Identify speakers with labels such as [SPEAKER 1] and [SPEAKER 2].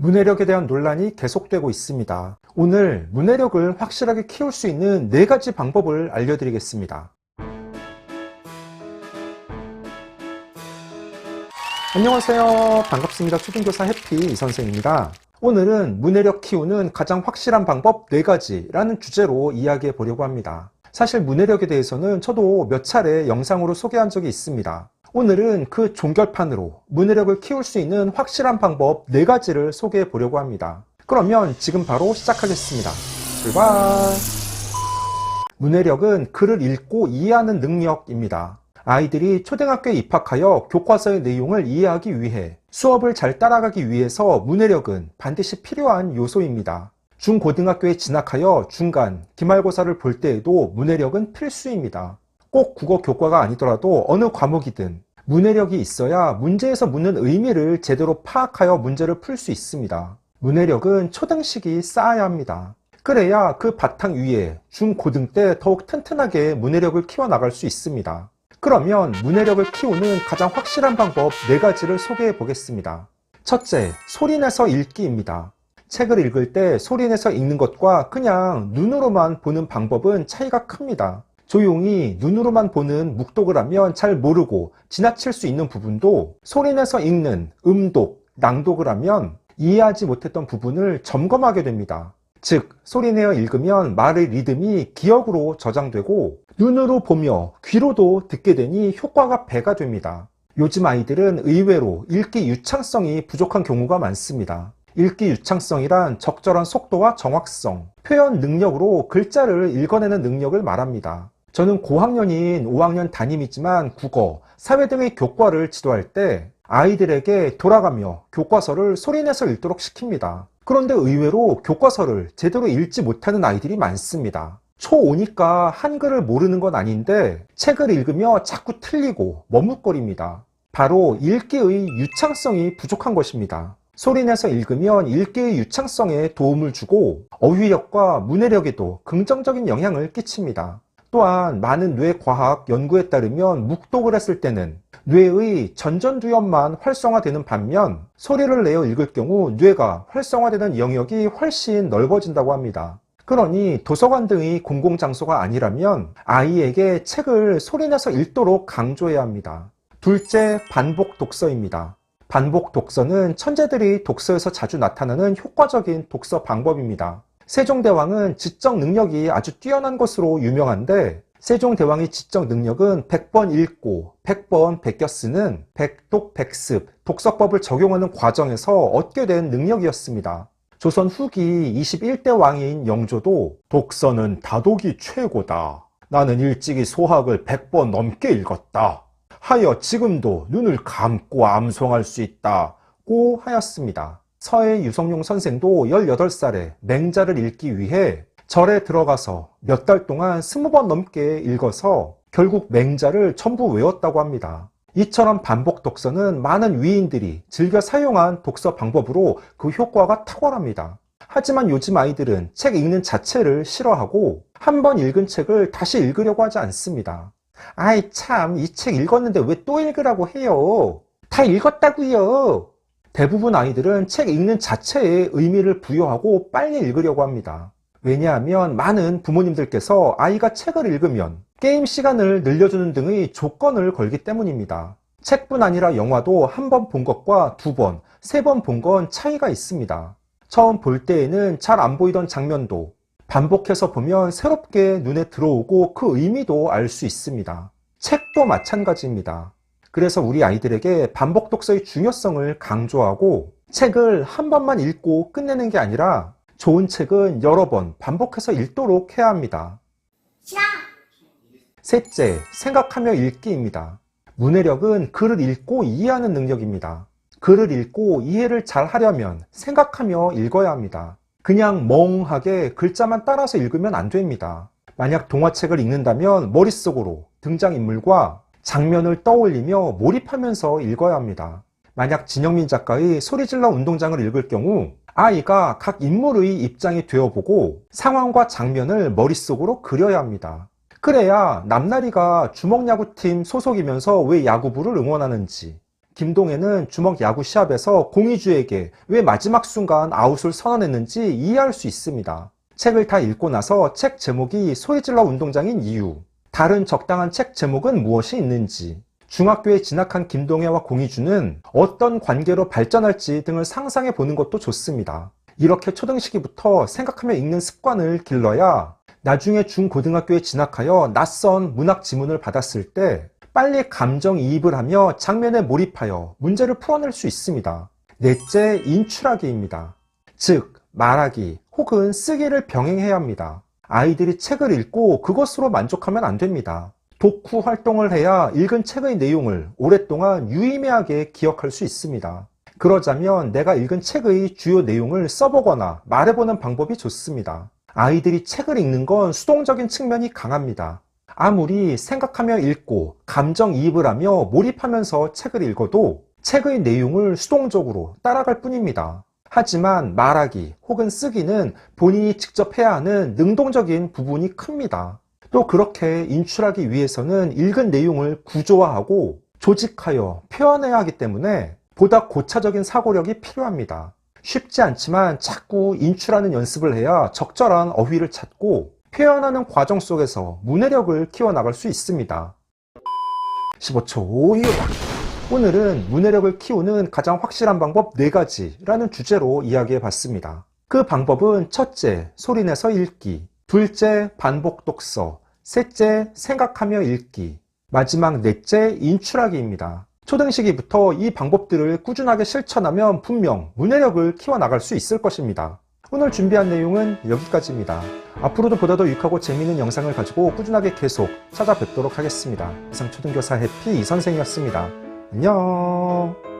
[SPEAKER 1] 문해력에 대한 논란이 계속되고 있습니다. 오늘 문해력을 확실하게 키울 수 있는 4가지 방법을 알려드리겠습니다. 안녕하세요. 반갑습니다. 초등교사 해피 이선생입니다. 오늘은 문해력 키우는 가장 확실한 방법 4가지라는 주제로 이야기해 보려고 합니다. 사실 문해력에 대해서는 저도 몇 차례 영상으로 소개한 적이 있습니다. 오늘은 그 종결판으로 문해력을 키울 수 있는 확실한 방법 4가지를 소개해 보려고 합니다. 그러면 지금 바로 시작하겠습니다. 출발! 문해력은 글을 읽고 이해하는 능력입니다. 아이들이 초등학교에 입학하여 교과서의 내용을 이해하기 위해 수업을 잘 따라가기 위해서 문해력은 반드시 필요한 요소입니다. 중고등학교에 진학하여 중간, 기말고사를 볼 때에도 문해력은 필수입니다. 꼭 국어 교과가 아니더라도 어느 과목이든 문해력이 있어야 문제에서 묻는 의미를 제대로 파악하여 문제를 풀 수 있습니다. 문해력은 초등식이 쌓아야 합니다. 그래야 그 바탕 위에 중고등 때 더욱 튼튼하게 문해력을 키워나갈 수 있습니다. 그러면 문해력을 키우는 가장 확실한 방법 4가지를 소개해 보겠습니다. 첫째, 소리내서 읽기입니다. 책을 읽을 때 소리내서 읽는 것과 그냥 눈으로만 보는 방법은 차이가 큽니다. 조용히 눈으로만 보는 묵독을 하면 잘 모르고 지나칠 수 있는 부분도 소리내서 읽는 음독, 낭독을 하면 이해하지 못했던 부분을 점검하게 됩니다. 즉, 소리내어 읽으면 말의 리듬이 기억으로 저장되고 눈으로 보며 귀로도 듣게 되니 효과가 배가 됩니다. 요즘 아이들은 의외로 읽기 유창성이 부족한 경우가 많습니다. 읽기 유창성이란 적절한 속도와 정확성, 표현 능력으로 글자를 읽어내는 능력을 말합니다. 저는 고학년인 5학년 담임이지만 국어, 사회 등의 교과를 지도할 때 아이들에게 돌아가며 교과서를 소리내서 읽도록 시킵니다. 그런데 의외로 교과서를 제대로 읽지 못하는 아이들이 많습니다. 초5니까 한글을 모르는 건 아닌데 책을 읽으며 자꾸 틀리고 머뭇거립니다. 바로 읽기의 유창성이 부족한 것입니다. 소리내서 읽으면 읽기의 유창성에 도움을 주고 어휘력과 문해력에도 긍정적인 영향을 끼칩니다. 또한 많은 뇌과학 연구에 따르면 묵독을 했을 때는 뇌의 전전두엽만 활성화되는 반면 소리를 내어 읽을 경우 뇌가 활성화되는 영역이 훨씬 넓어진다고 합니다. 그러니 도서관 등의 공공장소가 아니라면 아이에게 책을 소리내서 읽도록 강조해야 합니다. 둘째, 반복 독서입니다. 반복 독서는 천재들이 독서에서 자주 나타나는 효과적인 독서 방법입니다. 세종대왕은 지적 능력이 아주 뛰어난 것으로 유명한데 세종대왕의 지적 능력은 100번 읽고 100번 베껴 쓰는 백독백습 독서법을 적용하는 과정에서 얻게 된 능력이었습니다. 조선 후기 21대 왕인 영조도 독서는 다독이 최고다. 나는 일찍이 소학을 100번 넘게 읽었다. 하여 지금도 눈을 감고 암송할 수 있다고 하였습니다. 서해 유성룡 선생도 18살에 맹자를 읽기 위해 절에 들어가서 몇 달 동안 20번 넘게 읽어서 결국 맹자를 전부 외웠다고 합니다. 이처럼 반복 독서는 많은 위인들이 즐겨 사용한 독서 방법으로 그 효과가 탁월합니다. 하지만 요즘 아이들은 책 읽는 자체를 싫어하고 한 번 읽은 책을 다시 읽으려고 하지 않습니다. 아이 참, 이 책 읽었는데 왜 또 읽으라고 해요? 다 읽었다고요. 대부분 아이들은 책 읽는 자체에 의미를 부여하고 빨리 읽으려고 합니다. 왜냐하면 많은 부모님들께서 아이가 책을 읽으면 게임 시간을 늘려주는 등의 조건을 걸기 때문입니다. 책뿐 아니라 영화도 한 번 본 것과 2번, 3번 본 건 차이가 있습니다. 처음 볼 때에는 잘 안 보이던 장면도 반복해서 보면 새롭게 눈에 들어오고 그 의미도 알 수 있습니다. 책도 마찬가지입니다. 그래서 우리 아이들에게 반복 독서의 중요성을 강조하고 책을 한 번만 읽고 끝내는 게 아니라 좋은 책은 여러 번 반복해서 읽도록 해야 합니다. 셋째, 생각하며 읽기입니다. 문해력은 글을 읽고 이해하는 능력입니다. 글을 읽고 이해를 잘 하려면 생각하며 읽어야 합니다. 그냥 멍하게 글자만 따라서 읽으면 안 됩니다. 만약 동화책을 읽는다면 머릿속으로 등장인물과 장면을 떠올리며 몰입하면서 읽어야 합니다. 만약 진영민 작가의 소리질러 운동장을 읽을 경우 아이가 각 인물의 입장이 되어보고 상황과 장면을 머릿속으로 그려야 합니다. 그래야 남나리가 주먹야구팀 소속이면서 왜 야구부를 응원하는지, 김동해는 주먹 야구 시합에서 공이주에게 왜 마지막 순간 아웃을 선언했는지 이해할 수 있습니다. 책을 다 읽고 나서 책 제목이 소리질러 운동장인 이유, 다른 적당한 책 제목은 무엇이 있는지, 중학교에 진학한 김동해와 공이주는 어떤 관계로 발전할지 등을 상상해 보는 것도 좋습니다. 이렇게 초등 시기부터 생각하며 읽는 습관을 길러야 나중에 중고등학교에 진학하여 낯선 문학 지문을 받았을 때 빨리 감정이입을 하며 장면에 몰입하여 문제를 풀어낼 수 있습니다. 넷째, 인출하기입니다. 즉, 말하기 혹은 쓰기를 병행해야 합니다. 아이들이 책을 읽고 그것으로 만족하면 안 됩니다. 독후 활동을 해야 읽은 책의 내용을 오랫동안 유의미하게 기억할 수 있습니다. 그러자면 내가 읽은 책의 주요 내용을 써보거나 말해보는 방법이 좋습니다. 아이들이 책을 읽는 건 수동적인 측면이 강합니다. 아무리 생각하며 읽고 감정이입을 하며 몰입하면서 책을 읽어도 책의 내용을 수동적으로 따라갈 뿐입니다. 하지만 말하기 혹은 쓰기는 본인이 직접 해야 하는 능동적인 부분이 큽니다. 또 그렇게 인출하기 위해서는 읽은 내용을 구조화하고 조직하여 표현해야 하기 때문에 보다 고차적인 사고력이 필요합니다. 쉽지 않지만 자꾸 인출하는 연습을 해야 적절한 어휘를 찾고 표현하는 과정 속에서 문해력을 키워나갈 수 있습니다. 15초 이유다. 오늘은 문해력을 키우는 가장 확실한 방법 4가지라는 주제로 이야기해 봤습니다. 그 방법은 첫째, 소리내서 읽기, 둘째, 반복 독서, 셋째, 생각하며 읽기, 마지막 넷째, 인출하기입니다. 초등 시기부터 이 방법들을 꾸준하게 실천하면 분명 문해력을 키워나갈 수 있을 것입니다. 오늘 준비한 내용은 여기까지입니다. 앞으로도 보다 더 유익하고 재미있는 영상을 가지고 꾸준하게 계속 찾아뵙도록 하겠습니다. 이상 초등교사 해피 이선생이었습니다. 안녕.